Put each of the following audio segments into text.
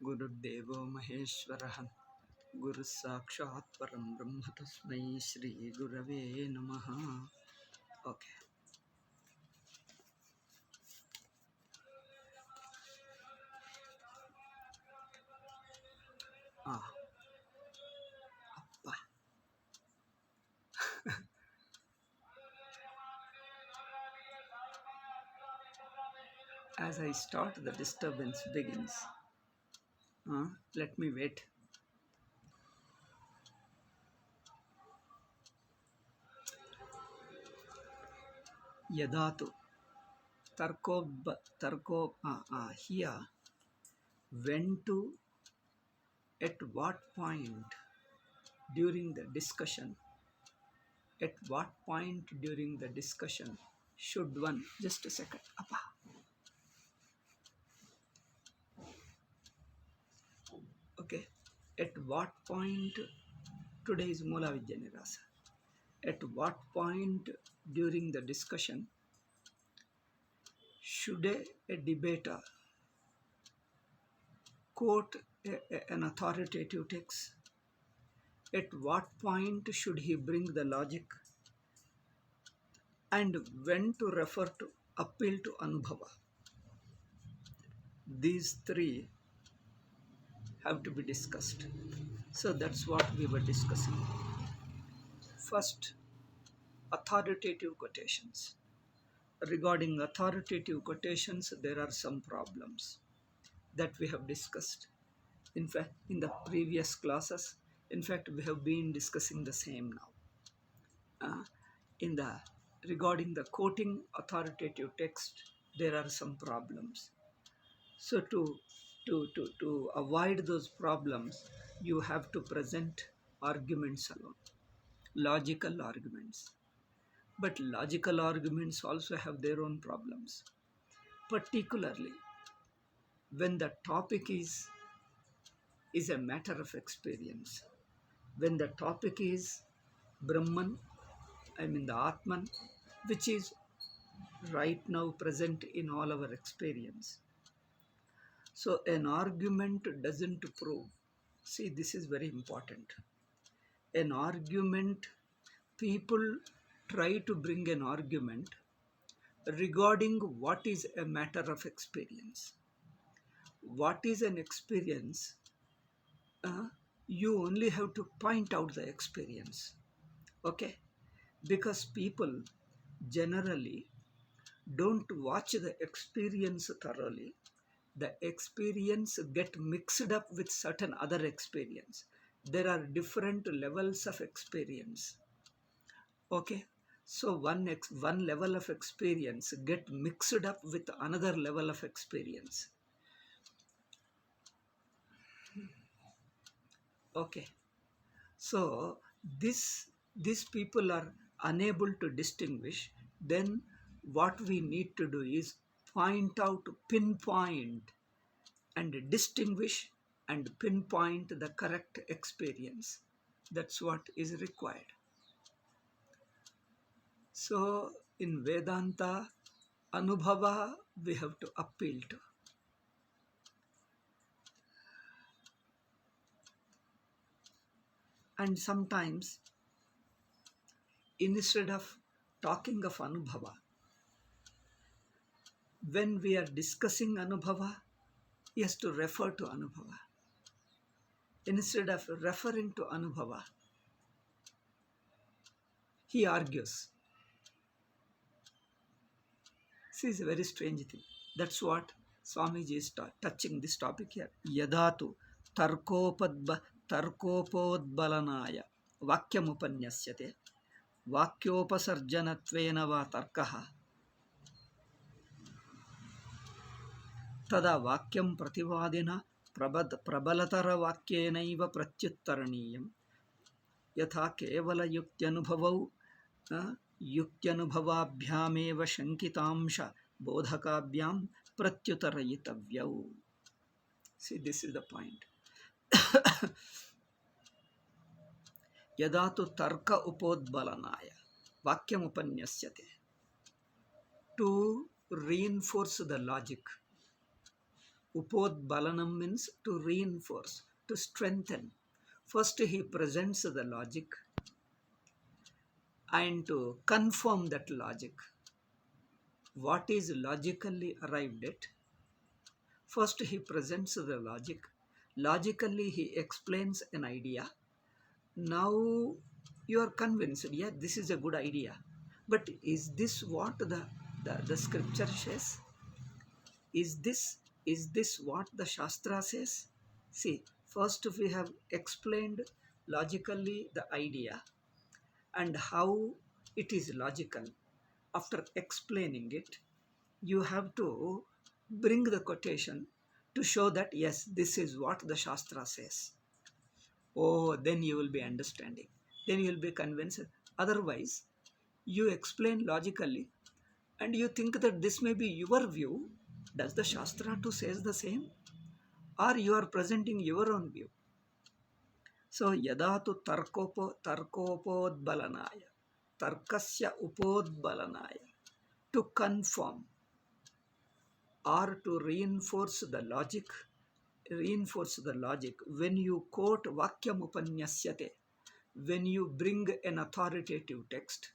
गुरुर्देवो महेश्वरः गुरुः साक्षात् परं ब्रह्म तस्मै श्री गुरवे नमः. Okay. Appa. As I start, the disturbance begins. Let me wait. Yadatu tarko here when to, at what point during the discussion, should one, just a second, Appa. Okay, at what point, today is Mulavidya Nirasa, at what point during the discussion should a debater quote an authoritative text? At what point should he bring the logic? And when to refer to appeal to Anubhava? These three have to be discussed. So that's what we were discussing. First, authoritative quotations. Regarding authoritative quotations, there are some problems that we have discussed. In fact, in the previous classes, in fact, we have been discussing the same now. Regarding the quoting authoritative text, there are some problems. So to avoid those problems, you have to present arguments alone, logical arguments. But logical arguments also have their own problems, particularly when the topic is a matter of experience. When the topic is Brahman, the Atman, which is right now present in all our experience. So an argument doesn't prove. See, this is very important. An argument, people try to bring an argument regarding what is a matter of experience. What is an experience? You only have to point out the experience. Okay? Because people generally don't watch the experience thoroughly. The experience get mixed up with certain other experience. There are different levels of experience. Okay, so one level of experience get mixed up with another level of experience. Okay, so these people are unable to distinguish. Then what we need to do is point out, pinpoint, and distinguish and pinpoint the correct experience. That's what is required. So in Vedanta, Anubhava we have to appeal to. And sometimes, instead of talking of Anubhava, when we are discussing Anubhava, he has to refer to Anubhava. Instead of referring to Anubhava, he argues. This is a very strange thing. That's what Swamiji is touching this topic here. Yadatu tarkopodbalanaya vakyamupanyasate vakyopasarjanatvena va tarkaha tada vakyam prativadina prabalatara vakyenaiva pratyuttaraniyam yatha kevala yukyanubhavau युक्त्यनुभवाभ्यामेव शंकितांश बोधकाभ्याम प्रत्युतरयितव्यौ. See, this is the point. यदा तु तर्क उपोद्बलनाय वाक्यम उपन्यस्यते, to reinforce the logic, Upodbalanam means to reinforce, to strengthen. First he presents the logic and to confirm that logic. What is logically arrived at? First he presents the logic. Logically he explains an idea. Now you are convinced, yeah, this is a good idea. But is this what the scripture says? Is this what the Shastra says? See, first we have explained logically the idea and how it is logical. After explaining it, you have to bring the quotation to show that yes, this is what the Shastra says. Oh, then you will be understanding. Then you will be convinced. Otherwise, you explain logically and you think that this may be your view. Does the Shastra too says the same? Or you are presenting your own view? So, yada tu tarkopodbalanaya, tarkasya upodbalanaya, to confirm or to reinforce the logic, when you quote vakyam upanyasyate, when you bring an authoritative text,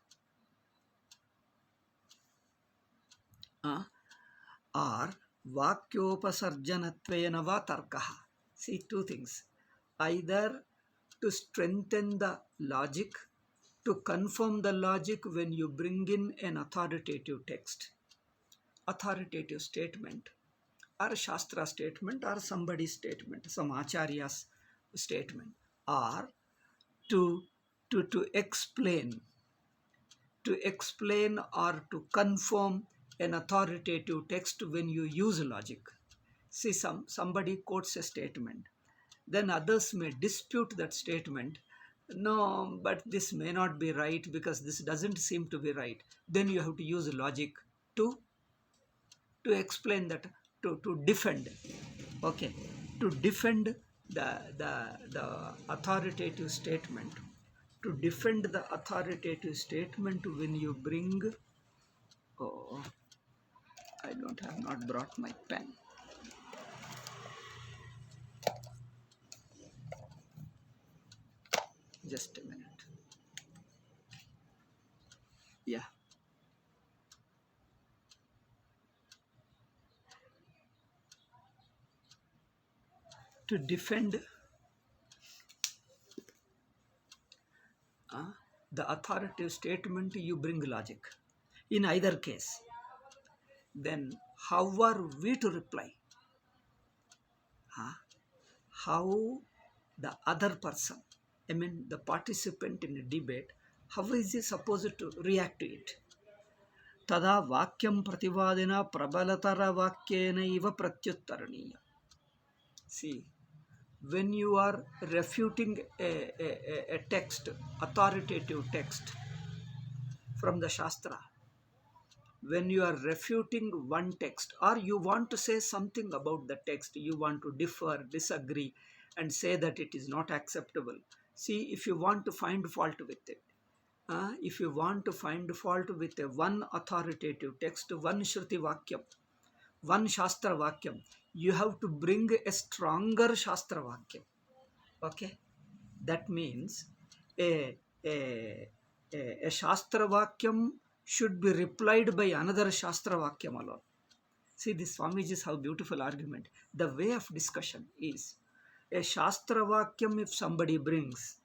or vakyopasarjanatvena va tarkaha. See, two things. Either to strengthen the logic, to confirm the logic when you bring in an authoritative text, authoritative statement, or Shastra statement, or somebody's statement, some Acharya's statement, or to explain or to confirm an authoritative text when you use logic. See, somebody quotes a statement, then others may dispute that statement. No, but this may not be right because this doesn't seem to be right. Then you have to use logic to explain that, to defend. Okay, to defend the authoritative statement. To defend the authoritative statement when you bring, oh, I have not brought my pen. Just a minute. Yeah. To defend the authoritative statement, you bring logic. In either case, then how are we to reply? How the other person, I mean the participant in a debate, how is he supposed to react to it? Tada vakyam prativadina prabalatara vakyena iva pratyuttaraniya. See, when you are refuting a text, authoritative text from the Shastra, when you are refuting one text, or you want to say something about the text, you want to differ, disagree, and say that it is not acceptable. See, if you want to find fault with it, if you want to find fault with a one authoritative text, one Shruti Vakyam, one Shastra Vakyam, you have to bring a stronger Shastra Vakyam. Okay? That means a Shastra Vakyam should be replied by another Shastra Vakyam alone. See, this Swamiji's how beautiful argument. The way of discussion is a Shastra Vakyam if somebody brings,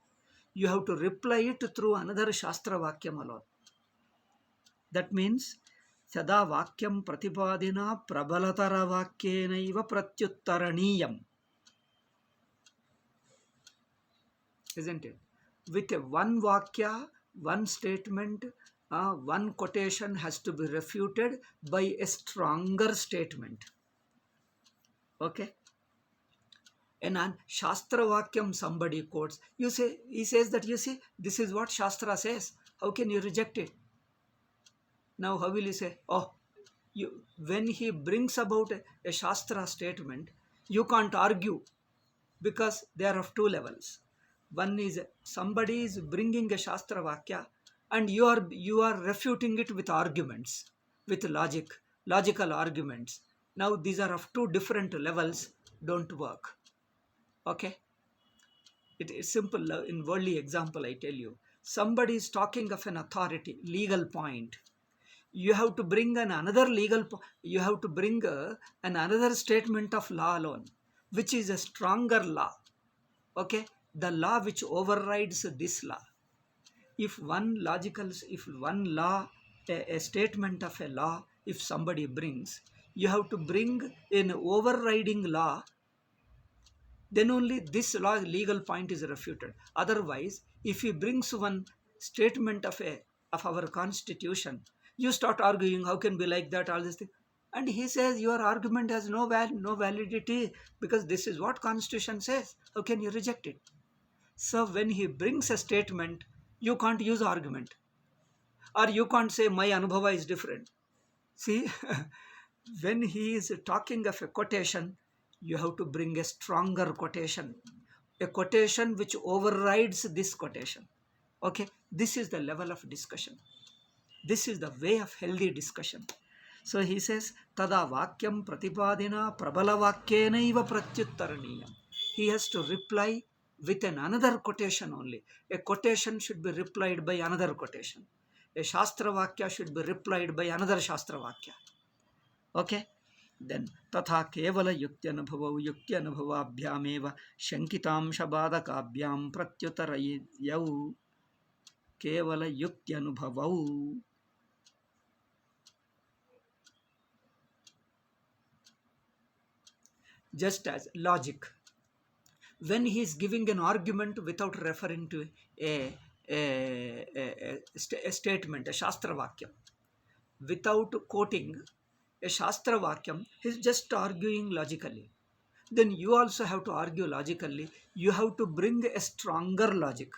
you have to reply it through another Shastra Vakyam alone. That means Sada Vakyam Pratipadina Prabalatara Vakyena iva Pratyuttaraniyam. Isn't it? With a one Vakya, one statement, one quotation has to be refuted by a stronger statement. Okay? And on Shastra Vakyam somebody quotes, he says that, you see, this is what Shastra says. How can you reject it? Now how will you say, when he brings about a Shastra statement, you can't argue because they are of two levels. One is somebody is bringing a Shastra Vakya and you are refuting it with arguments, with logical arguments. Now these are of two different levels, don't work. Okay, it is simple. In worldly example, I tell you, somebody is talking of an authority, legal point. You have to bring you have to bring an another statement of law alone, which is a stronger law. Okay, the law which overrides this law. If one law, a statement of a law, if somebody brings, you have to bring an overriding law, then only this law legal point is refuted. Otherwise, if he brings one statement of our constitution, you start arguing how can be like that, all this thing, and he says your argument has no validity, because this is what constitution says. How can you reject it? So when he brings a statement, you can't use argument, or you can't say my anubhava is different. See, when he is talking of a quotation, you have to bring a stronger quotation, a quotation which overrides this quotation. Okay, this is the level of discussion. This is the way of healthy discussion. So he says, Tada Vakyam Pratipadina Prabala Vakyenaiva Pratyuttaraniyam. He has to reply with another quotation only. A quotation should be replied by another quotation. A Shastra Vakya should be replied by another Shastra Vakya. Okay? Then Tatha Kevala Yukyanubhavabhyameva Shankitam Shabadakabhyam Pratyutarayau Kevala Yukyanubhavau. Just as logic, when he is giving an argument without referring to a statement, a Shastra Vakyam, without quoting a Shastra Vakyam, he is just arguing logically. Then you also have to argue logically. You have to bring a stronger logic.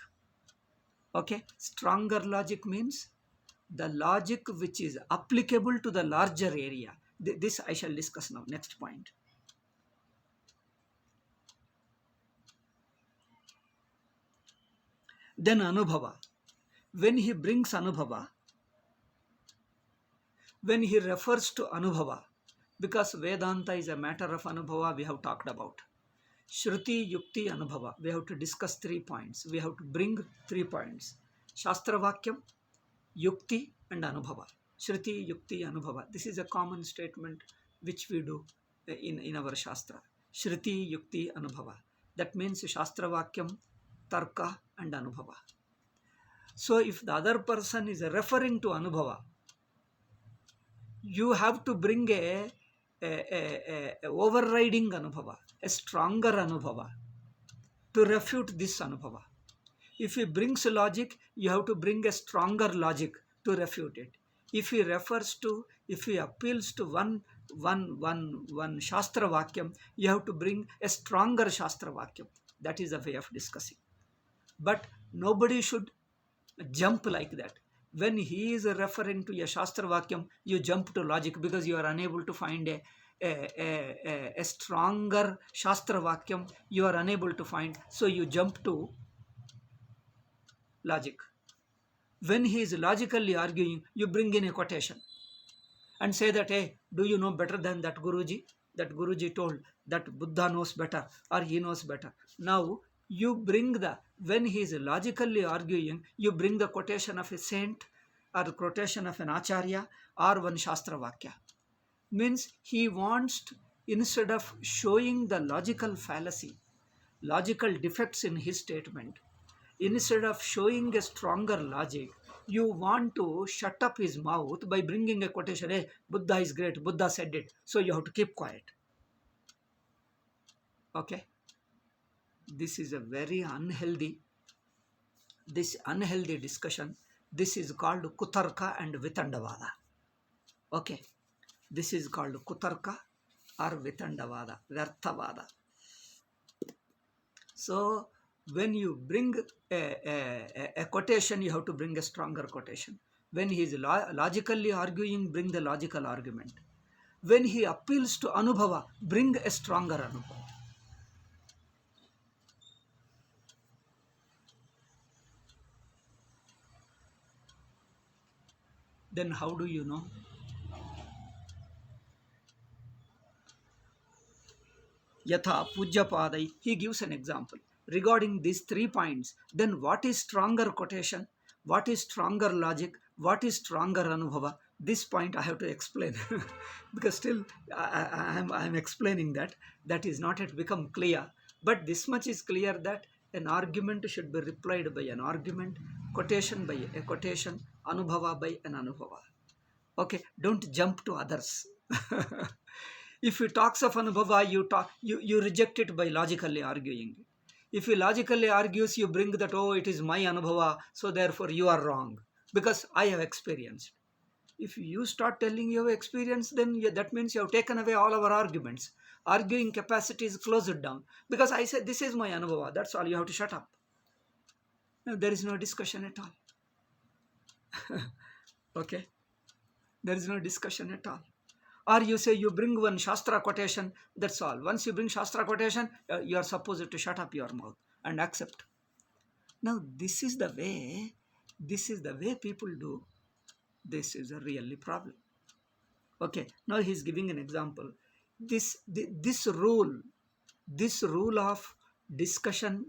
Okay, stronger logic means the logic which is applicable to the larger area. This I shall discuss now. Next point. Then Anubhava. When he brings Anubhava, when he refers to Anubhava, because Vedanta is a matter of Anubhava, we have talked about. Shruti, Yukti, Anubhava. We have to discuss 3 points. We have to bring 3 points. Shastra Vakyam, Yukti and Anubhava. Shruti, Yukti, Anubhava. This is a common statement which we do in our Shastra. Shruti, Yukti, Anubhava. That means Shastra Vakyam, Tarka and Anubhava. So if the other person is referring to Anubhava, you have to bring a overriding Anubhava, a stronger Anubhava to refute this Anubhava. If he brings logic, you have to bring a stronger logic to refute it. If he appeals to one Shastra Vakyam, you have to bring a stronger Shastra Vakyam. That is a way of discussing. But nobody should jump like that. When he is referring to a Shastra Vakyam, you jump to logic because you are unable to find a stronger Shastra Vakyam. You are unable to find, so you jump to logic. When he is logically arguing, you bring in a quotation and say that, hey, do you know better than that Guruji? That Guruji told that Buddha knows better or he knows better. Now, you bring when he is logically arguing, you bring the quotation of a saint or the quotation of an Acharya or one Shastra Vakya. Means he wants to, instead of showing the logical fallacy, logical defects in his statement, instead of showing a stronger logic, you want to shut up his mouth by bringing a quotation, hey, Buddha is great, Buddha said it, so you have to keep quiet. Okay? This is a very unhealthy discussion. This is called Kutarka and Vitandavada. Okay? This is called Kutarka or Vitandavada, Vyarthavada. So, when you bring a quotation, you have to bring a stronger quotation. When he is logically arguing, bring the logical argument. When he appeals to Anubhava, bring a stronger Anubhava. Then how do you know? Yatha Pujyapadai, he gives an example. Regarding these 3 points, then what is stronger quotation? What is stronger logic? What is stronger anubhava? This point I have to explain because still I'm explaining that. That is not yet become clear. But this much is clear that an argument should be replied by an argument, quotation by a quotation, anubhava by an anubhava. Okay, don't jump to others. If you talks of anubhava, you reject it by logically arguing. If you logically argues, you bring that, oh, it is my anubhava, so therefore you are wrong because I have experienced. If you start telling you have experience, then that means you have taken away all our arguments. Arguing capacity is closed down because I said this is my anubhava. That's all. You have to shut up. No, there is no discussion at all. Okay, there is no discussion at all. Or you say you bring one Shastra quotation, that's all. Once you bring Shastra quotation, you are supposed to shut up your mouth and accept. Now this is the way people do. This is a really problem. Okay, now he is giving an example. This rule of discussing,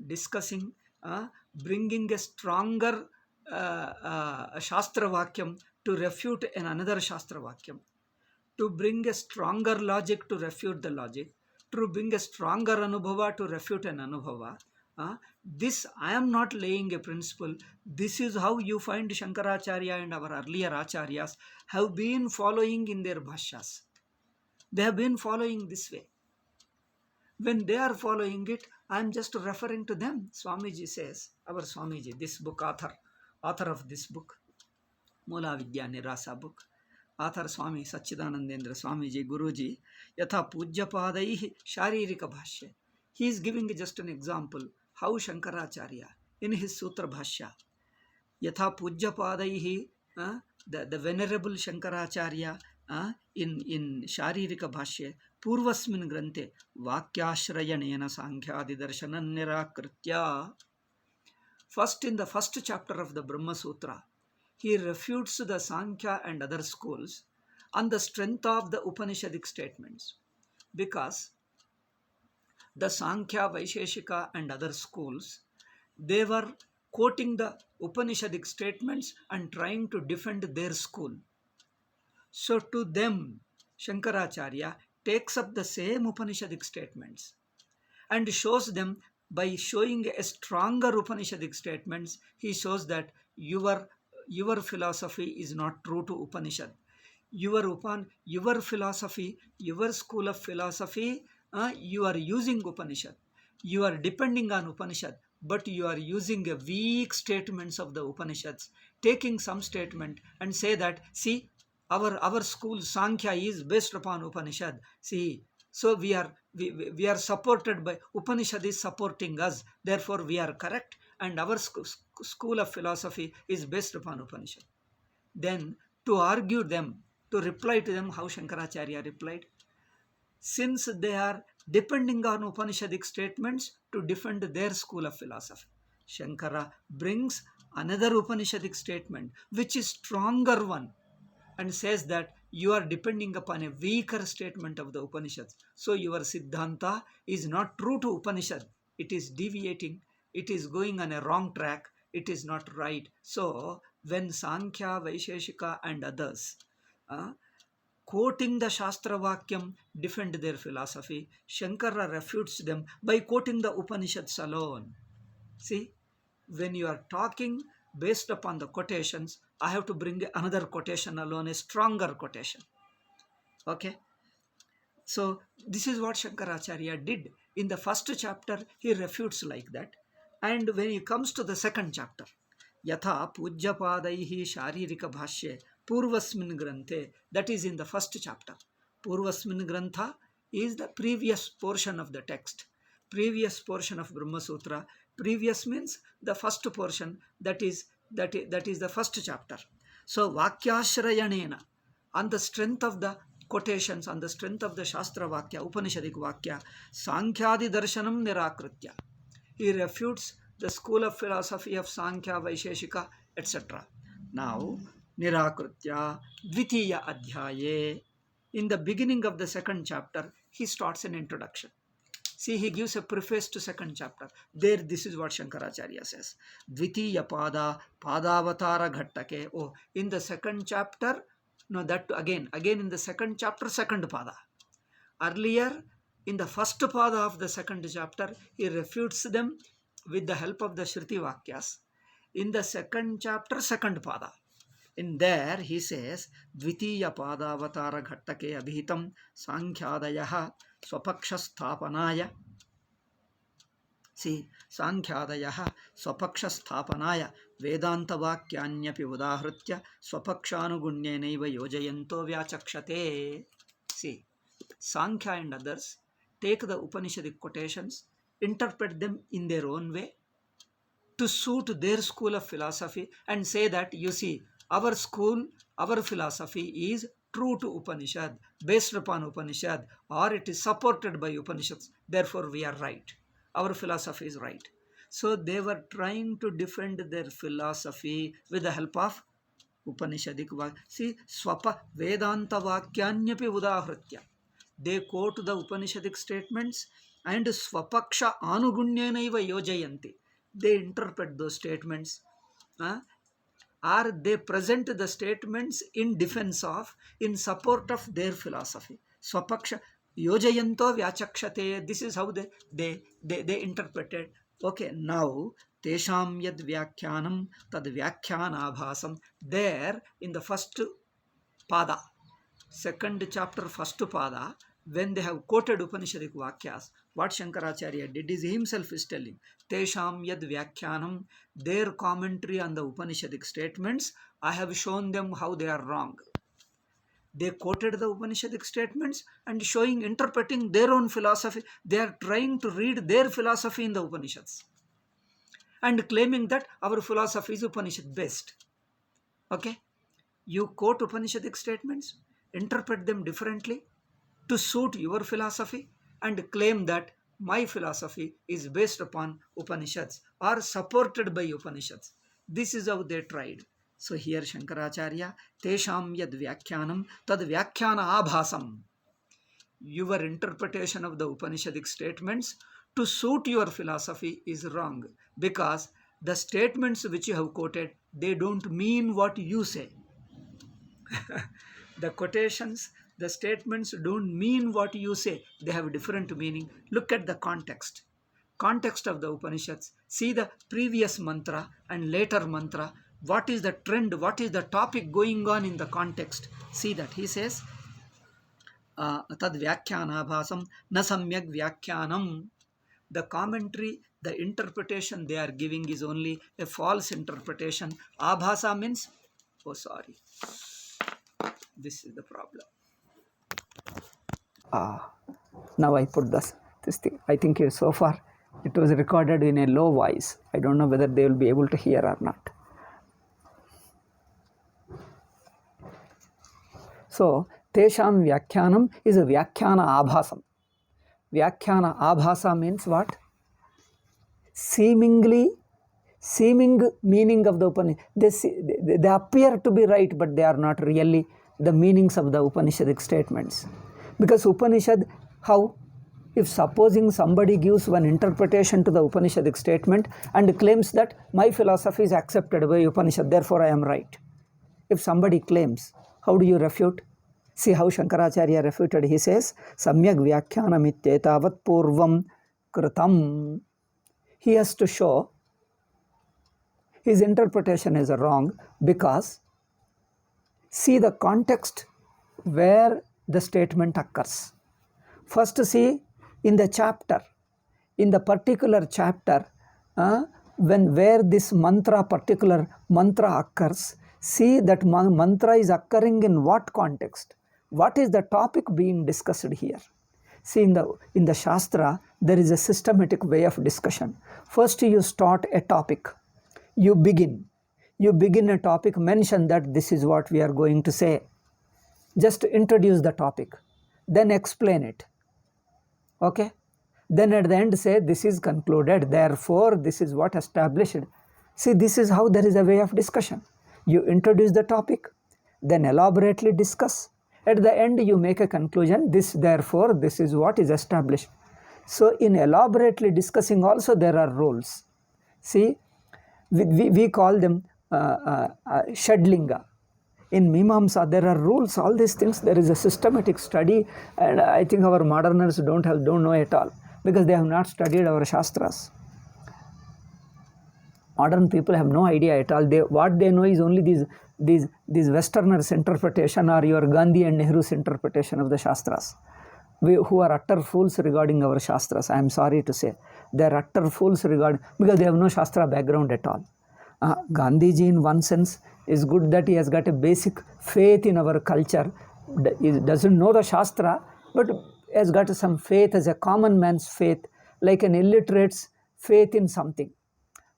bringing a stronger Shastra Vakyam to refute another Shastra Vakyam, to bring a stronger logic to refute the logic, to bring a stronger anubhava to refute an anubhava. This I am not laying a principle. This is how you find Shankaracharya and our earlier acharyas have been following in their bhashyas. They have been following this way. When they are following it, I am just referring to them. Swamiji says, our Swamiji, this book author of this book, Mulavidya Nirasa book, author Swami Sachidanandendra Swamiji, Guruji, Yatha Pujyapadaihi Sharirika Bhashya. He is giving just an example how Shankaracharya in his Sutra Bhashya, Yatha Pujyapadaihi, the venerable Shankaracharya in Sharirika Bhashya, Purvasmin Grante, Vakyashrayanena Sankhyaadi Darshanan Nirakritya. First, in the first chapter of the Brahma Sutra, he refutes the Sankhya and other schools on the strength of the Upanishadic statements, because the Sankhya, Vaisheshika and other schools, they were quoting the Upanishadic statements and trying to defend their school. So to them, Shankaracharya takes up the same Upanishadic statements and shows them. By showing a stronger Upanishadic statements, he shows that your philosophy is not true to Upanishad. Your philosophy, your school of philosophy, you are using Upanishad. You are depending on Upanishad, but you are using a weak statements of the Upanishads, taking some statement and say that, see, our school Sankhya is based upon Upanishad. See, so we are supported by Upanishad is supporting us, therefore we are correct, and our school of philosophy is based upon Upanishad. Then to argue them, to reply to them, how Shankaracharya replied, since they are depending on Upanishadic statements to defend their school of philosophy, Shankara brings another Upanishadic statement which is stronger one and says that you are depending upon a weaker statement of the Upanishads. So your Siddhanta is not true to Upanishad. It is deviating. It is going on a wrong track. It is not right. So when Sankhya, Vaisheshika and others quoting the Shastra Vakyam defend their philosophy, Shankara refutes them by quoting the Upanishads alone. See, when you are talking based upon the quotations, I have to bring another quotation alone, a stronger quotation. Okay. So this is what Shankaracharya did. In the first chapter, he refutes like that. And when he comes to the second chapter, Yatha Pujyapadaihi Sharirika Bhashye Purvasmin Granthe, that is in the first chapter. Purvasmin Grantha is the previous portion of the text, previous portion of Brahma Sutra. Previous means the first portion, that is the first chapter. So Vakyashrayanena, on the strength of the quotations, on the strength of the Shastra Vakya, Upanishadic Vakya, Sankhyaadi Darshanam Nirakritya, he refutes the school of philosophy of Sankhya, Vaisheshika, etc. Now, Nirakritya, Dvitiya Adhyaye, in the beginning of the second chapter, he starts an introduction. See, he gives a preface to second chapter. There, this is what Shankaracharya says. Dvitiya pada, padavatara ghattake. Oh, in the second chapter, no, that again in the second chapter, second pada. Earlier, in the first pada of the second chapter, he refutes them with the help of the Shruti Vakyas. In the second chapter, second pada. In there, he says, Dvitiya padavatara ghattake abhitam sankhyaadayaha swapaksha. See, Sankhyaadayaha swapaksha Vedanta Vakyanyapi udahritya swapakshanugunnyenaiva yojayanto vyachakshate. See, Sankhya and others take the Upanishadic quotations, interpret them in their own way to suit their school of philosophy and say that, you see, our school, our philosophy is true to Upanishad, based upon Upanishad, or it is supported by Upanishads, therefore we are right. Our philosophy is right. So they were trying to defend their philosophy with the help of Upanishadic. See, Swapa Vedanta Vakyanyapi Udahritya. They quote the Upanishadic statements and Swapaksha Anugunnyenaiva Yojayanti. They interpret those statements. Or they present the statements in defense of, in support of their philosophy. Swapaksha yojayanto vyachakshate. This is how they interpreted. Okay, now tesham yad vyakhyanam tad vyakhyanabhasam. There in the first pada, second chapter, first pada, when they have quoted Upanishadic Vakyas, what Shankaracharya did is he himself is telling, Tesham yad vyakhyanam, their commentary on the Upanishadic statements, I have shown them how they are wrong. They quoted the Upanishadic statements and interpreting their own philosophy. They are trying to read their philosophy in the Upanishads and claiming that our philosophy is Upanishad based. Okay? You quote Upanishadic statements, interpret them differently to suit your philosophy and claim that my philosophy is based upon Upanishads or supported by Upanishads. This is how they tried. So here Shankaracharya, Tesham yad vyakhyanam tad vyakhyana abhasam. Your interpretation of the Upanishadic statements to suit your philosophy is wrong, because the statements which you have quoted, they don't mean what you say. The quotations, the statements don't mean what you say. They have different meaning. Look at the context. Context of the Upanishads. See the previous mantra and later mantra. What is the trend? What is the topic going on in the context? See that. He says, Tad vyakyanabhasam na samyak vyakhyanam. The commentary, the interpretation they are giving is only a false interpretation. Abhasa means, oh sorry, this is the problem. Now I put this thing. I think so far it was recorded in a low voice. I don't know whether they will be able to hear or not. So, Tesham Vyakhyanam is a Vyakhyana Abhasam. Vyakhyana Abhasa means what? Seeming meaning of the Upanishad. They appear to be right, but they are not really the meanings of the Upanishadic statements. Because Upanishad, how? If supposing somebody gives one interpretation to the Upanishadic statement and claims that my philosophy is accepted by Upanishad, therefore I am right. If somebody claims, how do you refute? See how Shankaracharya refuted. He says, Samyak Vyakhyana Mityetavat Purvam Kritam. He has to show his interpretation is wrong because see the context where the statement occurs. First see in the chapter, in the particular chapter, where this particular mantra occurs, see that mantra is occurring in what context? What is the topic being discussed here? See, in the Shastra, there is a systematic way of discussion. First, you start a topic. You begin a topic, mention that this is what we are going to say. Just introduce the topic, then explain it. Okay? Then at the end say, this is concluded, therefore this is what established. See, this is how there is a way of discussion. You introduce the topic, then elaborately discuss. At the end, you make a conclusion, therefore, this is what is established. So in elaborately discussing also there are rules. See, we call them Shadlinga. In Mimamsa, there are rules, all these things. There is a systematic study, and I think our moderners don't know at all, because they have not studied our Shastras. Modern people have no idea at all. What they know is only these Westerners' interpretation, or your Gandhi and Nehru's interpretation of the Shastras. Who are utter fools regarding our Shastras. I am sorry to say. They are utter fools because they have no Shastra background at all. Gandhiji, in one sense, is good that he has got a basic faith in our culture. He doesn't know the Shastra, but has got some faith as a common man's faith, like an illiterate's faith in something.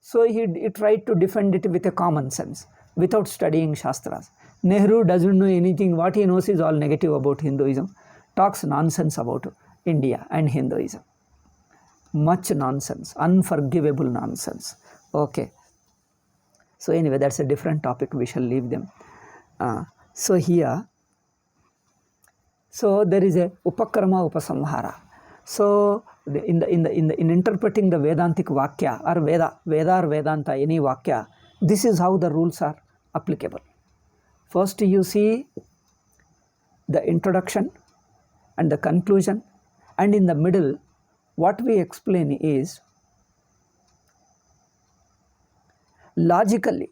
So he tried to defend it with a common sense, without studying Shastras. Nehru doesn't know anything. What he knows is all negative about Hinduism. Talks nonsense about India and Hinduism. Much nonsense, unforgivable nonsense. Okay. So anyway, that's a different topic. We shall leave them. So here, so there is a upakrama upasamhara. So in interpreting the Vedantic Vakya or Veda or Vedanta, any Vakya, this is how the rules are applicable. First you see the introduction and the conclusion, and in the middle what we explain is logically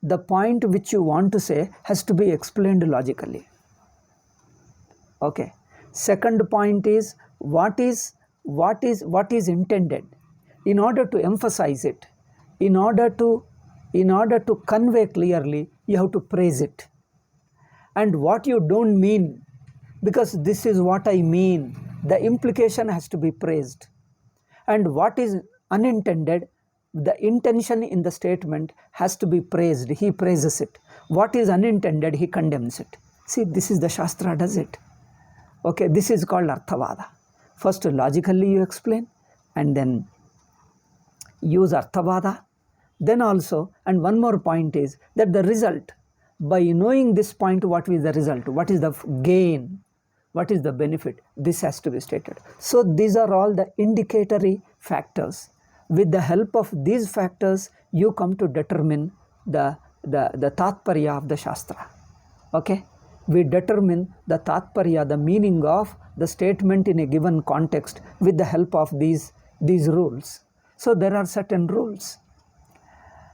the point which you want to say has to be explained logically. Okay. Second point is what is intended. In order to emphasize it, in order to convey clearly, you have to praise it. And what you don't mean, because this is what I mean, the implication has to be praised. And what is unintended, the intention in the statement has to be praised. He praises it. What is unintended, he condemns it. See, this is the Shastra does it. Okay, this is called Arthavada. First logically you explain, and then use Arthavada. Then also, and one more point is that the result, by knowing this point, what is the result? What is the gain? What is the benefit? This has to be stated. So these are all the indicatory factors. With the help of these factors, you come to determine the Tatparya of the Shastra. Okay? We determine the Tatparya, the meaning of the statement in a given context with the help of these rules. So there are certain rules.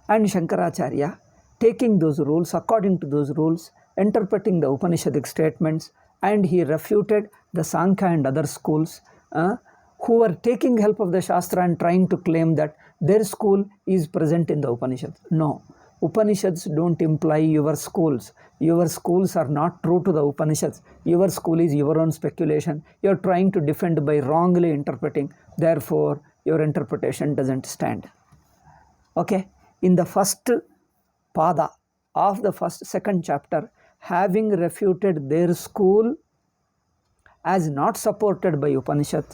And Shankaracharya, taking those rules, according to those rules, interpreting the Upanishadic statements, and he refuted the Sankhya and other schools who were taking help of the Shastra and trying to claim that their school is present in the Upanishads. No, Upanishads don't imply your schools. Your schools are not true to the Upanishads. Your school is your own speculation. You are trying to defend by wrongly interpreting. Therefore, your interpretation doesn't stand. Okay, in the first pada of the second chapter, having refuted their school as not supported by Upanishad,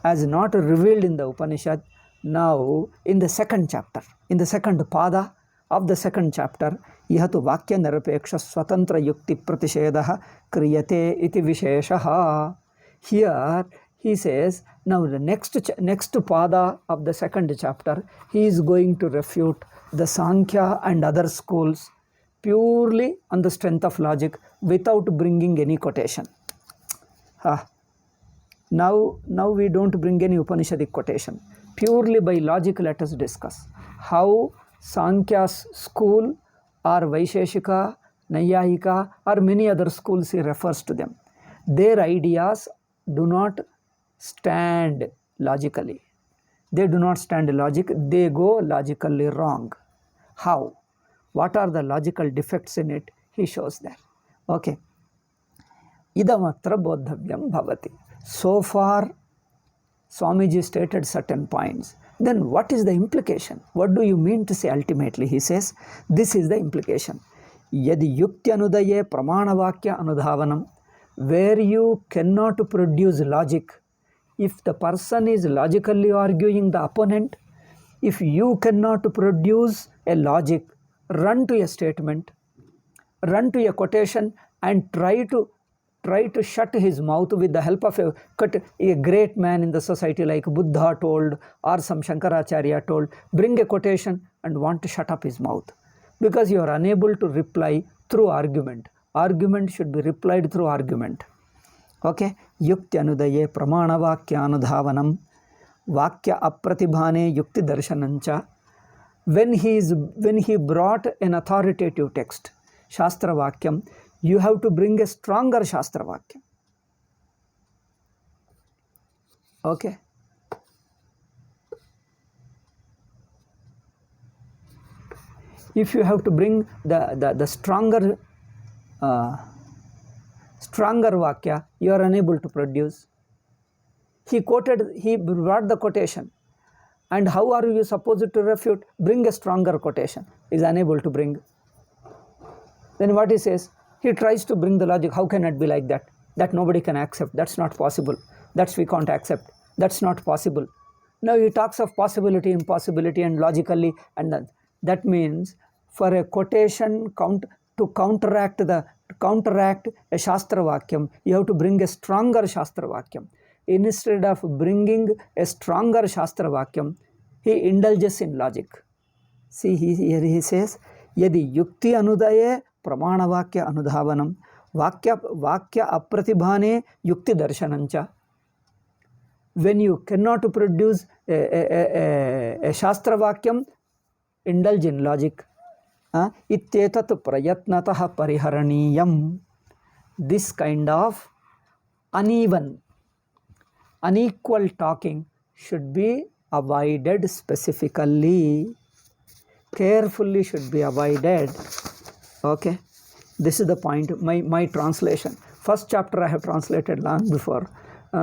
as not revealed in the Upanishad, now in the second chapter, in the second pada of the second chapter, ihatu vakya nirapeksha swatantra yukti pratishedaha kriyate iti visheshaha. Here he says, now the next pada of the second chapter, he is going to refute the Sankhya and other schools purely on the strength of logic without bringing any quotation. Now we don't bring any Upanishadic quotation. Purely by logic, let us discuss how Sankhya's school or Vaisheshika, Nayayika or many other schools he refers to them. Their ideas do not stand logically. They do not stand logic. They go logically wrong. How? What are the logical defects in it? He shows there. Okay. Idamatra bodhavyam bhavati. So far, Swamiji stated certain points. Then what is the implication? What do you mean to say ultimately? He says, this is the implication. Yadi yukti pramanavakya anudhavanam, where you cannot produce logic. If the person is logically arguing the opponent, if you cannot produce a logic, run to a statement, run to a quotation and try to try to shut his mouth with the help of a great man in the society like Buddha told, or some Shankaracharya told, bring a quotation and want to shut up his mouth. Because you are unable to reply through argument. Argument should be replied through argument. Okay? Yukti anudaye pramana vakya anudhavanam vakya apratibhane yukti darshanancha. When he brought an authoritative text, Shastra Vakyam, you have to bring a stronger Shastra Vakyam. Okay? If you have to bring the stronger Vakya, you are unable to produce. He brought the quotation. And how are you supposed to refute? Bring a stronger quotation. Is unable to bring. Then what he says? He tries to bring the logic. How can it be like that? That nobody can accept. That's not possible. That's we can't accept. That's not possible. Now he talks of possibility, impossibility, and logically, and that means for a quotation to counteract a Shastra Vakyam, you have to bring a stronger Shastra Vakyam. Instead of bringing a stronger Shastra Vakyam, he indulges in logic. See, here he says, Yadi yukti anudaye pramana vakya anudhavanam vakya apratibhane yukti darshanancha. When you cannot produce a Shastra Vakyam, indulge in logic. Ittetat prayatnatah pariharaniyam. This kind of unequal talking should be avoided specifically. Carefully should be avoided. Okay? This is the point. My translation. First chapter I have translated long before.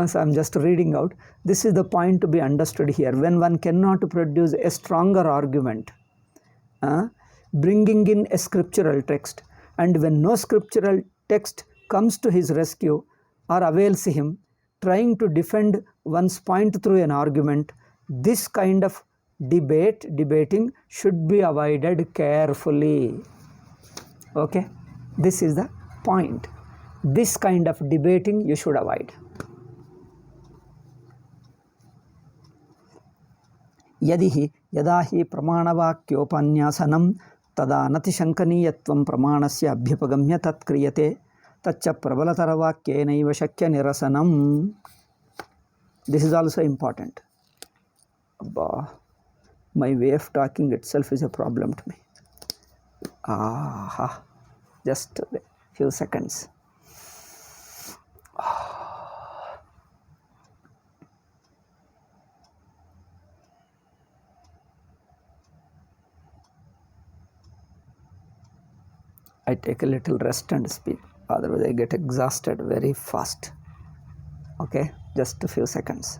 So I'm just reading out. This is the point to be understood here. When one cannot produce a stronger argument, bringing in a scriptural text, and when no scriptural text comes to his rescue or avails him, trying to defend one's point through an argument, this kind of debating should be avoided carefully. Okay? This is the point. This kind of debating you should avoid. यदा हि प्रमाणवाक्योपन्यासनं तदा नतिशङ्कनीयत्वं प्रमाणस्य अभ्युपगम्य तत् क्रियते तच्च प्रबलतरवाक्येनैव शक्य निरसनम्. This is also important. My way of talking itself is a problem to me. Just a few seconds. I take a little rest and speak, otherwise I get exhausted very fast. Okay, just a few seconds.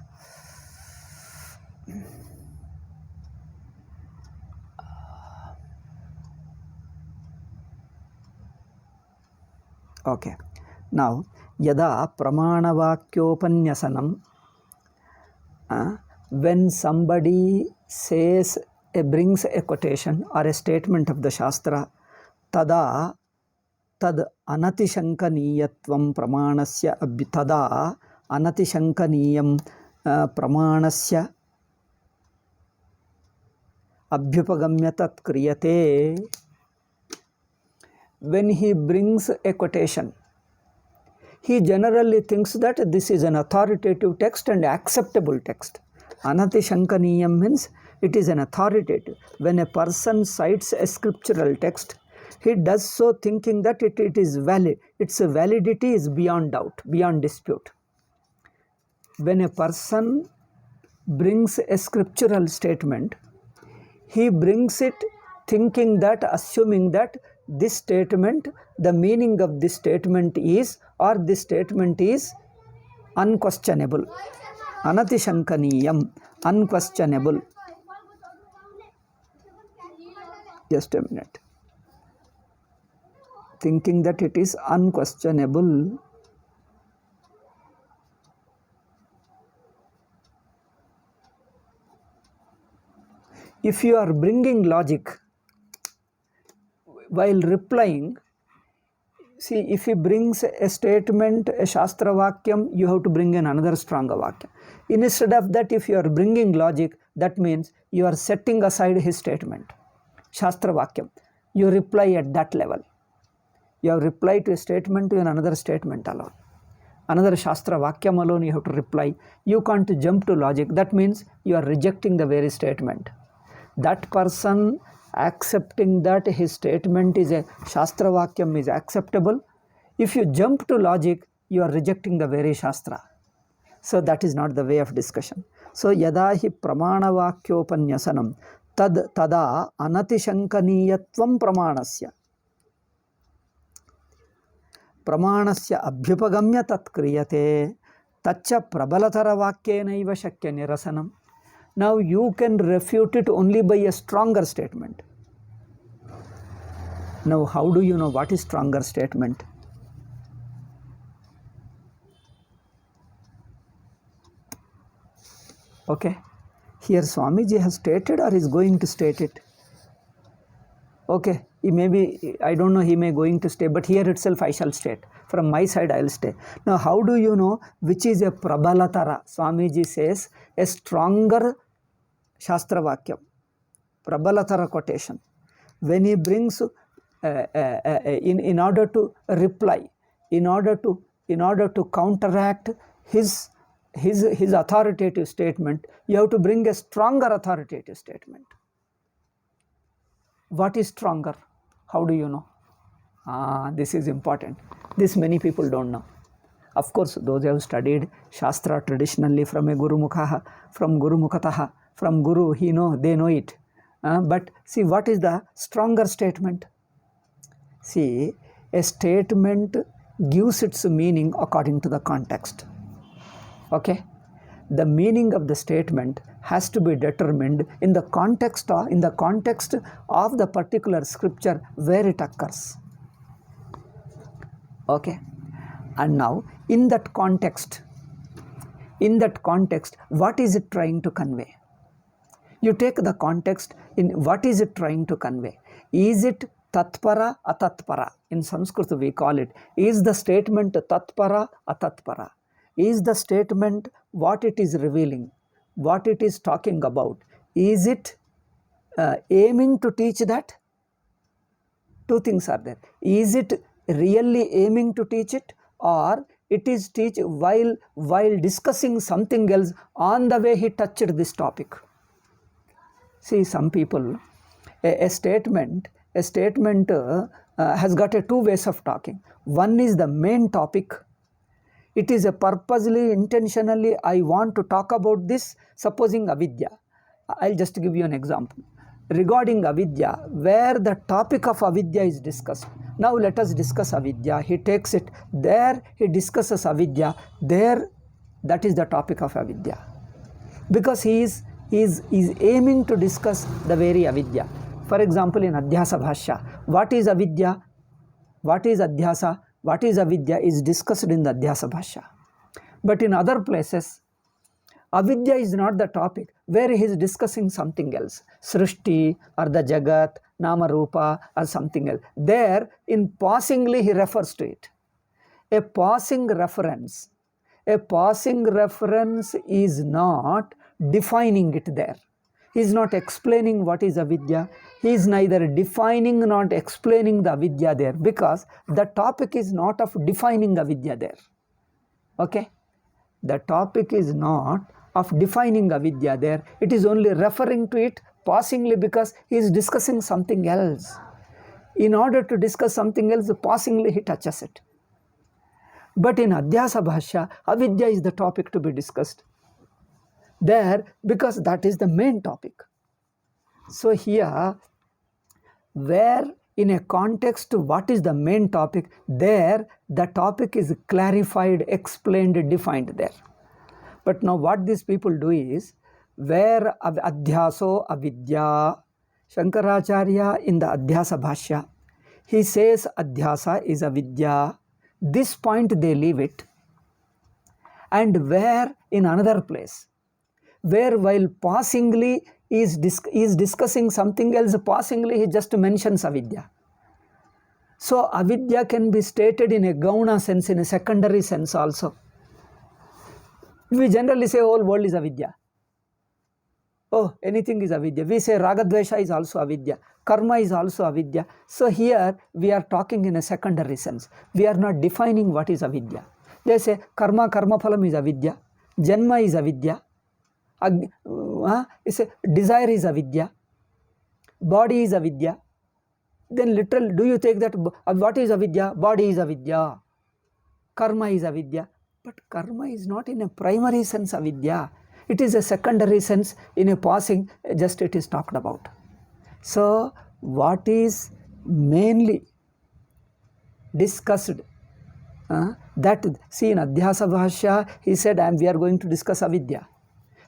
Okay, now yada pramanavakyopanyasanam, when somebody brings a quotation or a statement of the Shastra, tada tad anatishankaniyatvam pramanasya tada anatishankaniyam pramanasya abhyupagamya tat kriyate. When he brings a quotation, he generally thinks that this is an authoritative text and acceptable text. Anatishankaniyam means it is an authoritative. When a person cites a scriptural text, he does so thinking that it is valid. Its validity is beyond doubt, beyond dispute. When a person brings a scriptural statement, he brings it thinking that, assuming that this statement, the meaning of this statement is, or this statement is unquestionable. Anatishankaniyam, unquestionable. Just a minute. Thinking that it is unquestionable. If you are bringing logic while replying, see, if he brings a statement, a Shastra Vakyam, you have to bring in another stronger Vakyam. Instead of that, if you are bringing logic, that means you are setting aside his statement. Shastra Vakyam. You reply at that level. You have replied to a statement to another statement alone. Another Shastra Vakyam alone you have to reply. You can't jump to logic. That means you are rejecting the very statement. That person accepting that his statement is a Shastra Vakyam is acceptable. If you jump to logic, you are rejecting the very Shastra. So that is not the way of discussion. So yada hi pramana vakyopannyasanam tad tada anatishankaniyatvam pramanasya. Pramanasya abhyupagamya tat kriyate tacha prabalatara vakyenaiva shakya nirasanam. Now you can refute it only by a stronger statement. Now how do you know what is stronger statement? Okay, here Swamiji has stated or is going to state it. Okay, he may be, I don't know, he may going to stay, but here itself I shall state. From my side I will stay. Now how do you know which is a prabalatara? Swamiji says a stronger Shastra Vakyam, prabalatara quotation. When he brings in order to reply, in order to counteract his authoritative statement, you have to bring a stronger authoritative statement. What is stronger? How do you know? This is important. This many people don't know. Of course, those who have studied Shastra traditionally from a Guru Mukhaha, from Guru Mukataha, from Guru, they know it. But see, what is the stronger statement? See, a statement gives its meaning according to the context. Okay? The meaning of the statement has to be determined in the context of the particular scripture where it occurs. Okay? And now, in that context, what is it trying to convey? You take the context in what is it trying to convey. Is it tatpara, atatpara? In Sanskrit we call it. Is the statement tatpara, atatpara? Is the statement what it is revealing, what it is talking about? Is it aiming to teach that? Two things are there. Is it really aiming to teach it, or it is teach while discussing something else on the way he touched this topic? See, some people, a statement has got two ways of talking. One is the main topic. It is a purposely, intentionally, I want to talk about this, supposing avidya. I'll just give you an example. Regarding avidya, where the topic of avidya is discussed. Now let us discuss avidya. He takes it there, he discusses avidya. There, that is the topic of avidya. Because he is aiming to discuss the very avidya. For example, in Adhyasa Bhashya, what is avidya? What is adhyasa? What is avidya is discussed in the Adhyasa Bhashya. But in other places, avidya is not the topic, where he is discussing something else. Srishti or the Jagat, Nama Rupa or something else. There, in passingly he refers to it. A passing reference is not defining it there. He is not explaining what is avidya. He is neither defining nor explaining the avidya there, because the topic is not of defining avidya there. Okay? The topic is not of defining avidya there. It is only referring to it passingly because he is discussing something else. In order to discuss something else, passingly he touches it. But in Adhyasa Bhashya, avidya is the topic to be discussed there, because that is the main topic. So here, where in a context what is the main topic, there the topic is clarified, explained, defined there. But now what these people do is, where adhyaso avidya, Shankaracharya in the Adhyasa Bhashya, he says adhyasa is avidya. This point they leave it. And where in another place, where while passingly is discussing something else, passingly he just mentions avidya. So avidya can be stated in a gauna sense, in a secondary sense also. We generally say whole world is avidya. Oh, anything is avidya. We say ragadvesha is also avidya. Karma is also avidya. So here we are talking in a secondary sense. We are not defining what is avidya. They say karma phalam is avidya. Janma is avidya. Desire is avidya. Body is avidya. Then literal, do you take that what is avidya? Body is avidya. Karma is avidya. But karma is not in a primary sense avidya. It is a secondary sense, in a passing, just it is talked about. So what is mainly discussed, that, see, in Adhyasa Bhashya, he said, we are going to discuss avidya.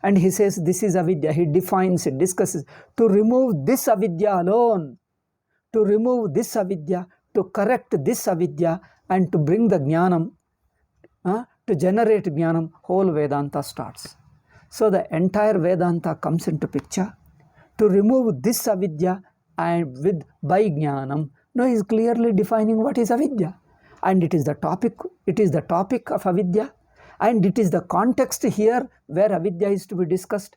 And he says, this is avidya. He defines it, discusses. To remove this avidya alone, to remove this avidya, to correct this avidya, and to bring the jnanam, to generate jnanam, whole Vedanta starts. So the entire Vedanta comes into picture. To remove this avidya and by jnanam, no, he is clearly defining what is avidya. And it is the topic of avidya. And it is the context here where avidya is to be discussed.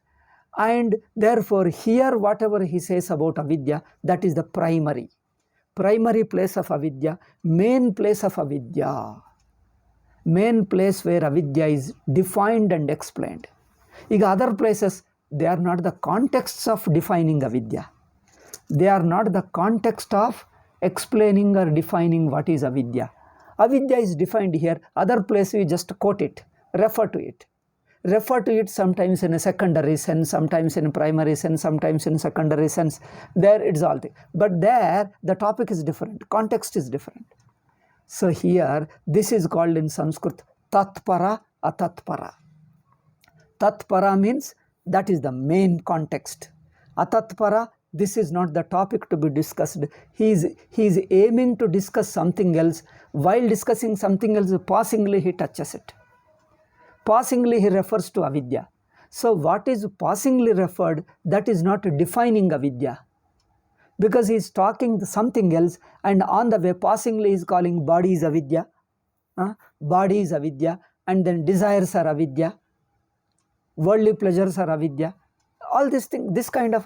And therefore here whatever he says about avidya, that is the primary place of avidya, main place of avidya, main place where avidya is defined and explained. In other places, they are not the contexts of defining avidya. They are not the context of explaining or defining what is avidya. Avidya is defined here. Other place we just quote it, refer to it. Refer to it sometimes in a secondary sense, sometimes in a primary sense, sometimes in a secondary sense. There it's all thing. But there the topic is different, context is different. So here this is called in Sanskrit tatpara atatpara. Tatpara means that is the main context. Atatpara, this is not the topic to be discussed. He is aiming to discuss something else. While discussing something else, passingly he touches it. Passingly he refers to avidya. So what is passingly referred, that is not defining avidya. Because he is talking something else, and on the way passingly he is calling body is avidya. Body is avidya, and then desires are avidya. Worldly pleasures are avidya. All these things, this kind of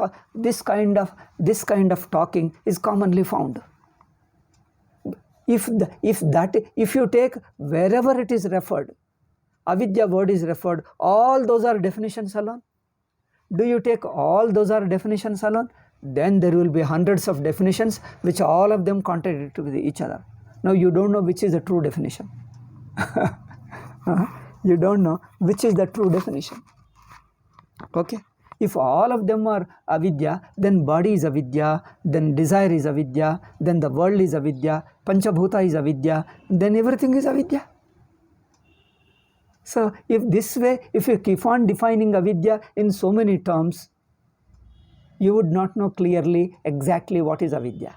talking is commonly found. If you take wherever it is referred, avidya word is referred, all those are definitions alone. Do you take all those are definitions alone? Then there will be hundreds of definitions which all of them contradict with each other. Now you don't know which is the true definition. You don't know which is the true definition. Okay? If all of them are avidya, then body is avidya, then desire is avidya, then the world is avidya, panchabhuta is avidya, then everything is avidya. So if this way, if you keep on defining avidya in so many terms, you would not know clearly exactly what is avidya.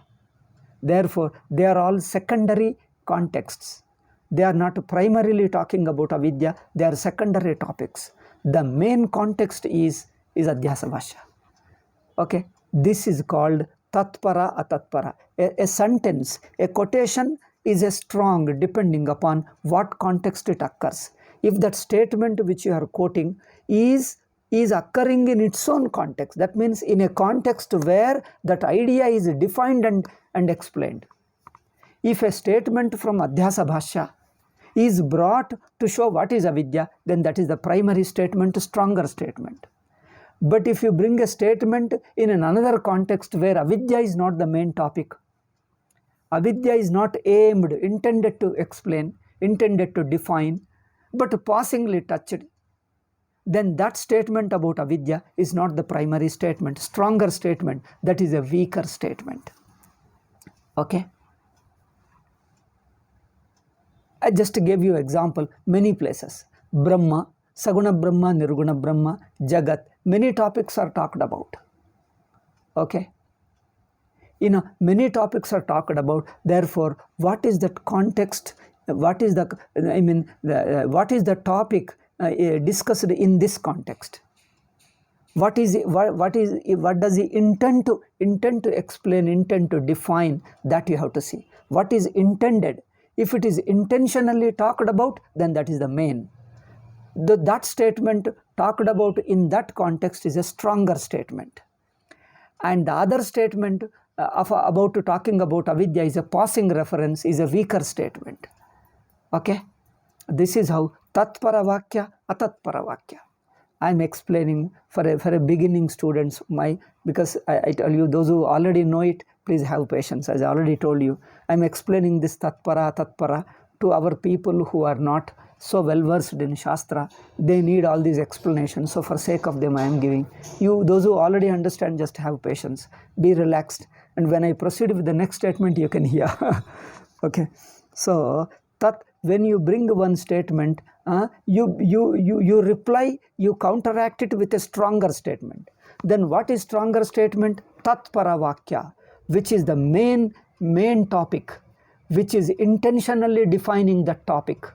Therefore, they are all secondary contexts. They are not primarily talking about avidya, they are secondary topics. The main context is Adhyasa Bhashya. Okay, this is called tatpara atatpara. A sentence, a quotation is a strong depending upon what context it occurs. If that statement which you are quoting is occurring in its own context, that means in a context where that idea is defined and explained. If a statement from Adhyasa Bhashya is brought to show what is avidya, then that is the primary statement, stronger statement. But if you bring a statement in another context where avidya is not the main topic, avidya is not aimed, intended to explain, intended to define, but passingly touched, then that statement about avidya is not the primary statement, stronger statement, that is a weaker statement. Okay? I just gave you example, many places. Brahma, Saguna Brahma, Nirguna Brahma, Jagat, many topics are talked about. Okay? Many topics are talked about. Therefore, what is that context? What is what is the topic discussed in this context? What does he intend to explain, intend to define? That you have to see. What is intended? If it is intentionally talked about, then that is the main. That statement talked about in that context is a stronger statement. And the other statement about talking about avidya is a passing reference, is a weaker statement. Okay? This is how tatpara vakya, atatpara vakya. I am explaining for a beginning students, because I tell you, those who already know it, please have patience. As I already told you, I am explaining this tatpara to our people who are not so well versed in Shastra. They need all these explanations. So for sake of them, I am giving you. Those who already understand, just have patience, be relaxed, and when I proceed with the next statement, you can hear. Okay, so when you bring one statement, you reply, you counteract it with a stronger statement. Then what is stronger statement? Tatpara vakya, which is the main topic, which is intentionally defining the topic.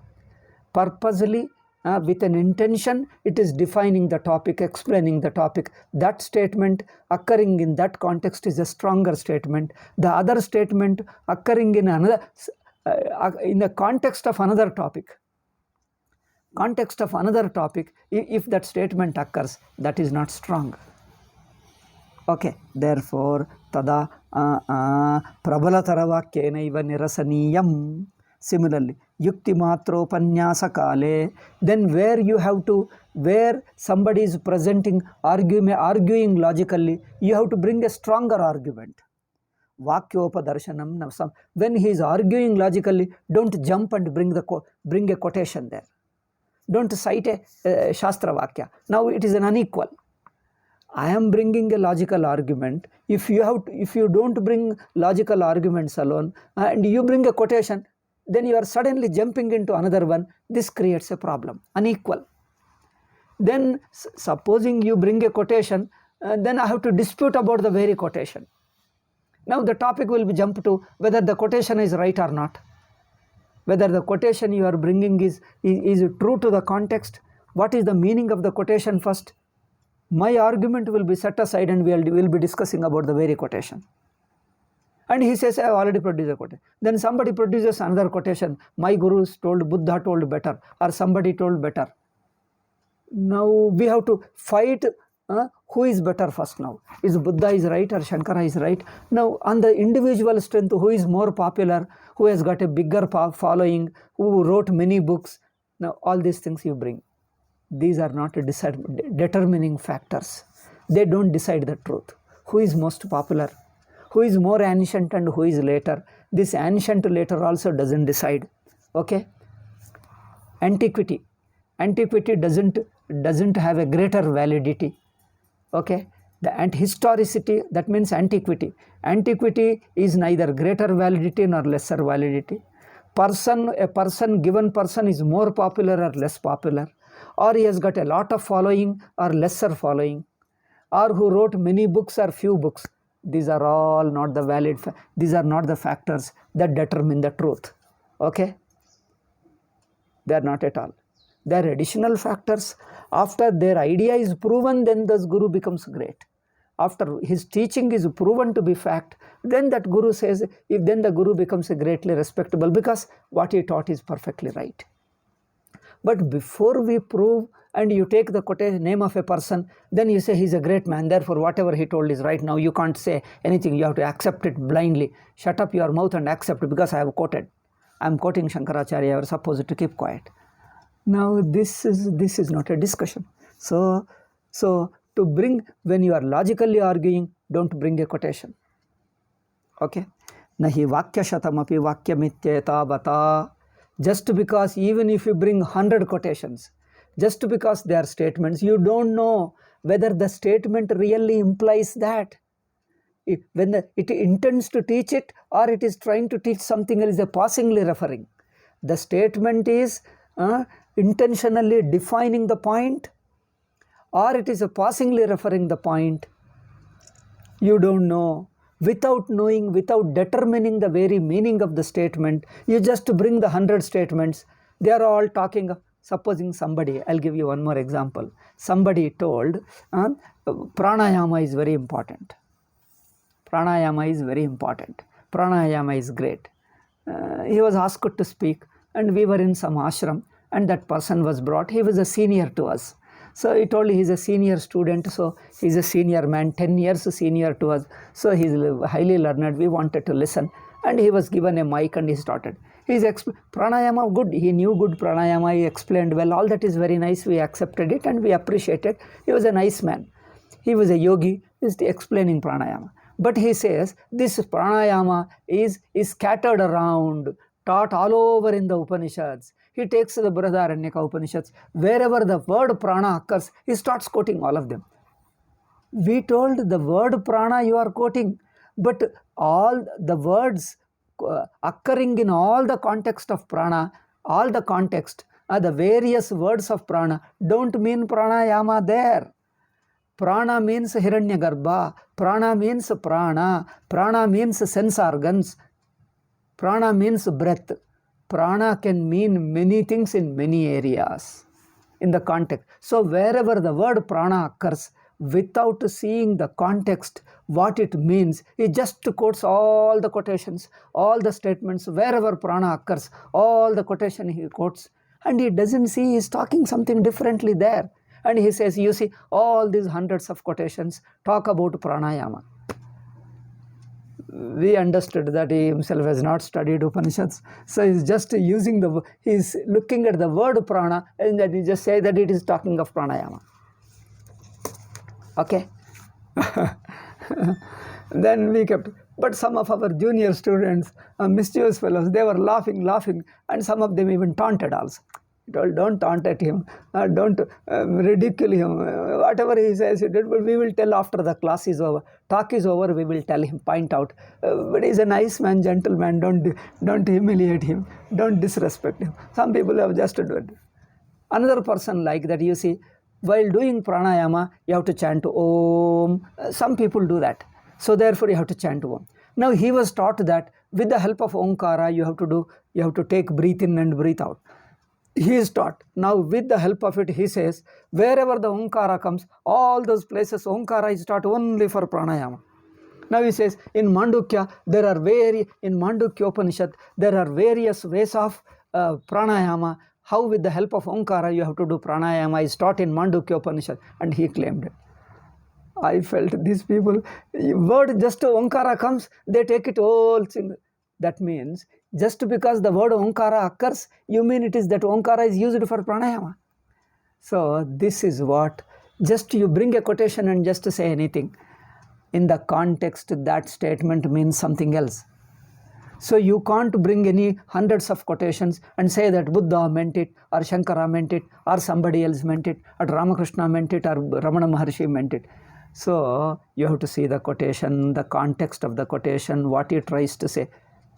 Purposely, with an intention, it is defining the topic, explaining the topic. That statement occurring in that context is a stronger statement. The other statement occurring in another, in the context of another topic, if that statement occurs, that is not strong. Okay, therefore, tada prabalatharavakyena nirasaniyam. Similarly, yukti matropanyasa kale, then where somebody is presenting, arguing logically, you have to bring a stronger argument. Vakyopadarshanam navsam. When he is arguing logically, don't jump and bring a quotation there. Don't cite a Shastra Vakya. Now it is an unequal. I am bringing a logical argument. If you don't bring logical arguments alone, and you bring a quotation, then you are suddenly jumping into another one. This creates a problem, unequal. Then supposing you bring a quotation, then I have to dispute about the very quotation. Now the topic will be jumped to whether the quotation is right or not. Whether the quotation you are bringing is true to the context. What is the meaning of the quotation first? My argument will be set aside and we will be discussing about the very quotation. And he says, I have already produced a quotation. Then somebody produces another quotation. My guru told, Buddha told better, or somebody told better. Now we have to fight who is better first now. Is Buddha is right or Shankara is right? Now on the individual strength, who is more popular, who has got a bigger following, who wrote many books. Now all these things you bring. These are not determining factors. They don't decide the truth. Who is most popular? Who is more ancient and who is later? This ancient later also doesn't decide. Okay? Antiquity doesn't have a greater validity. Okay? And historicity, that means antiquity. Antiquity is neither greater validity nor lesser validity. Given person is more popular or less popular, or he has got a lot of following or lesser following, or who wrote many books or few books. These are all not the these are not the factors that determine the truth. Okay? They are not at all. They are additional factors. After their idea is proven, then this guru becomes great. After his teaching is proven to be fact, then that guru says, then the guru becomes greatly respectable, because what he taught is perfectly right. But before we prove and you take the quotation name of a person, then you say he's a great man, therefore whatever he told is right. Now you can't say anything, you have to accept it blindly. Shut up your mouth and accept it because I have quoted. I am quoting Shankaracharya, you are supposed to keep quiet. Now this is not a discussion. So to bring, when you are logically arguing, don't bring a quotation. Okay? Nahi vakya shatamapi vakya mityeta bata. Just because, even if you bring 100 quotations, just because they are statements, you don't know whether the statement really implies that. When it intends to teach it, or it is trying to teach something else, passingly referring. The statement is intentionally defining the point, or it is passingly referring the point. You don't know. Without knowing, without determining the very meaning of the statement, you just bring the 100 statements. They are all talking Supposing somebody, I'll give you one more example. Somebody told, pranayama is very important. Pranayama is very important. Pranayama is great. He was asked to speak, and we were in some ashram, and that person was brought. He was a senior to us. So he told he's a senior student, so he's a senior man, 10 years senior to us. So he's highly learned. We wanted to listen. And he was given a mic and he started. He's pranayama good. He knew good pranayama. He explained well. All that is very nice. We accepted it and we appreciated. He was a nice man. He was a yogi. He's explaining pranayama. But he says this pranayama is scattered around, taught all over in the Upanishads. He takes the Brihadaranyaka Upanishads. Wherever the word prana occurs, he starts quoting all of them. We told the word prana you are quoting, but all the words occurring in all the context of prana, all the context, the various words of prana don't mean pranayama there. Prana means Hiranyagarbha, prana means prana means sense organs, prana means breath. Prana can mean many things in many areas in the context. So wherever the word prana occurs, without seeing the context, what it means, he just quotes all the quotations, all the statements, wherever prana occurs, all the quotation he quotes, and he doesn't see he's talking something differently there. And he says, you see, all these hundreds of quotations talk about pranayama. We understood that he himself has not studied Upanishads. So he's just using he's looking at the word prana and then he just say that it is talking of pranayama. Okay. Then we kept, but some of our junior students, mischievous fellows, they were laughing, and some of them even taunted also. Don't taunt at him, don't ridicule him. Whatever he says, we will tell after the class is over. Talk is over, we will tell him, point out. But he's a nice man, gentleman, don't humiliate him, don't disrespect him. Some people have just done it. Another person like that, you see, while doing pranayama, you have to chant Om. Some people do that. So therefore you have to chant Om. Now he was taught that with the help of Omkara, you have to take breath in and breathe out. He is taught. Now with the help of it, he says, wherever the Omkara comes, all those places, Omkara is taught only for pranayama. Now he says, in Mandukya, in Mandukya Upanishad, there are various ways of pranayama. How with the help of Omkara you have to do pranayama is taught in Mandukya Upanishad. And he claimed it. I felt these people, word just Omkara comes, they take it all. That means, just because the word Omkara occurs, you mean it is that Omkara is used for pranayama. So this is what, just you bring a quotation and just say anything. In the context, that statement means something else. So you can't bring any hundreds of quotations and say that Buddha meant it, or Shankara meant it, or somebody else meant it, or Ramakrishna meant it, or Ramana Maharshi meant it. So you have to see the quotation, the context of the quotation, what he tries to say.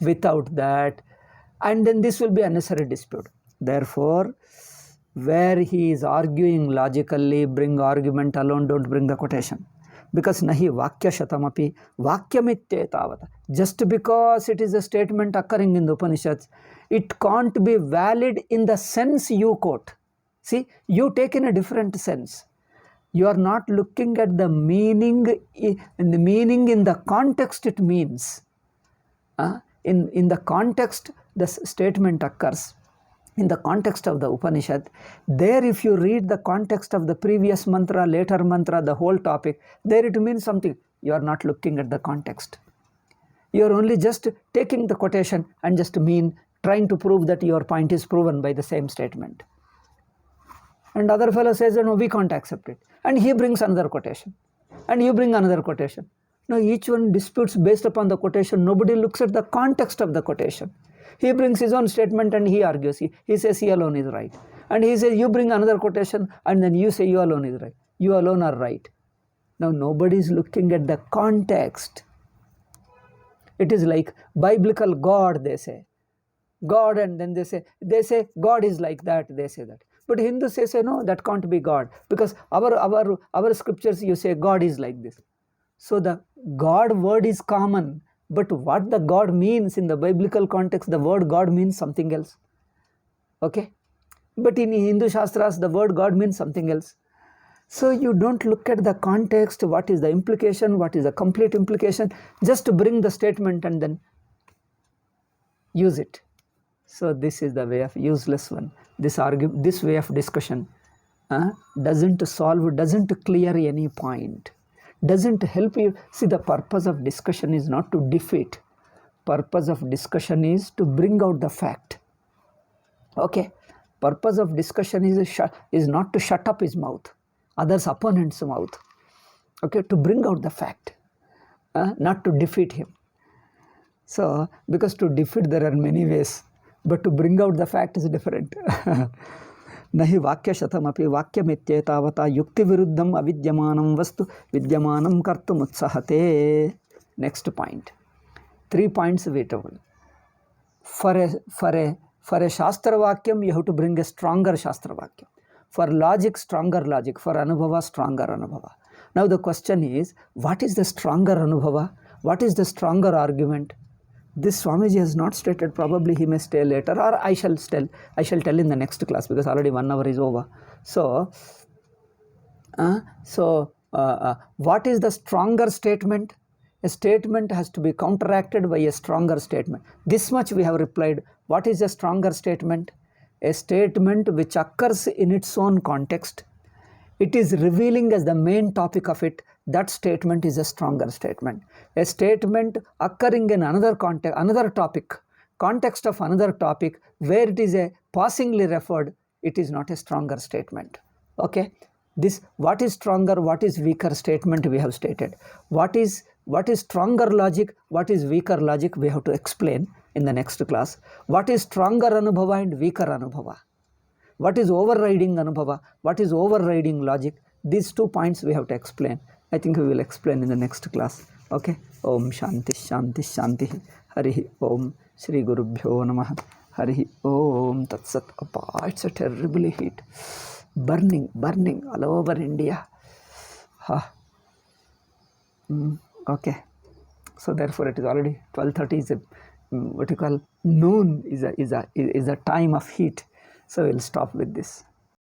Without that, and then this will be unnecessary dispute. Therefore, where he is arguing logically, bring argument alone, don't bring the quotation. Because nahi vakya shatamapi vakyamitte tavata. Just because it is a statement occurring in the Upanishads, it can't be valid in the sense you quote. See, you take in a different sense. You are not looking at the meaning in the context it means. In the context the statement occurs, in the context of the Upanishad, there if you read the context of the previous mantra, later mantra, the whole topic, there it means something. You are not looking at the context. You are only just taking the quotation and just trying to prove that your point is proven by the same statement. And other fellow says, no, we can't accept it. And he brings another quotation. And you bring another quotation. Now each one disputes based upon the quotation. Nobody looks at the context of the quotation. He brings his own statement and he argues. He says he alone is right. And he says you bring another quotation and then you say you alone is right. You alone are right. Now nobody is looking at the context. It is like biblical God, they say. God, and then they say God is like that, they say that. But Hindus say no, that can't be God. Because our scriptures, you say God is like this. So the God word is common, but what the God means in the biblical context, the word God means something else. Okay? But in Hindu Shastras, the word God means something else. So you don't look at the context, what is the implication, what is the complete implication, just to bring the statement and then use it. So this is the way of useless one. This way of discussion doesn't solve, doesn't clear any point, doesn't help you. See, the purpose of discussion is not to defeat. Purpose of discussion is to bring out the fact. Okay. Purpose of discussion is not to shut up his mouth, others' opponent's mouth. Okay, to bring out the fact, not to defeat him. So, because to defeat there are many ways, but to bring out the fact is different. Nahi vakya shatamapi vakyamityetavata yukti viruddham avidyamanam vastu vidyamanam kartum utsahate. Next point. 3 points we told. For a Shastra Vakyam, you have to bring a stronger Shastra Vakyam. For logic, stronger logic. For Anubhava, stronger Anubhava. Now the question is, what is the stronger Anubhava? What is the stronger argument? This Swamiji has not stated. Probably he may stay later, or I shall tell in the next class, because already 1 hour is over. So, what is the stronger statement? A statement has to be counteracted by a stronger statement. This much we have replied. What is a stronger statement? A statement which occurs in its own context. It is revealing as the main topic of it. That statement is a stronger statement. A statement occurring in another context, another topic, context of another topic, where it is a passingly referred, it is not a stronger statement. Okay? This, what is stronger, what is weaker statement we have stated. What is stronger logic, what is weaker logic, we have to explain in the next class. What is stronger Anubhava and weaker Anubhava? What is overriding Anubhava? What is overriding logic? These 2 points we have to explain. I think we will explain in the next class. Okay? Om Shanti Shanti Shanti. Harihi Om Shri Gurubhyo Namah. Harihi Om Tat Sat. It's a terribly heat. Burning all over India. Okay. So therefore it is already 12:30 is a, what you call noon is a time of heat. So we'll stop with this.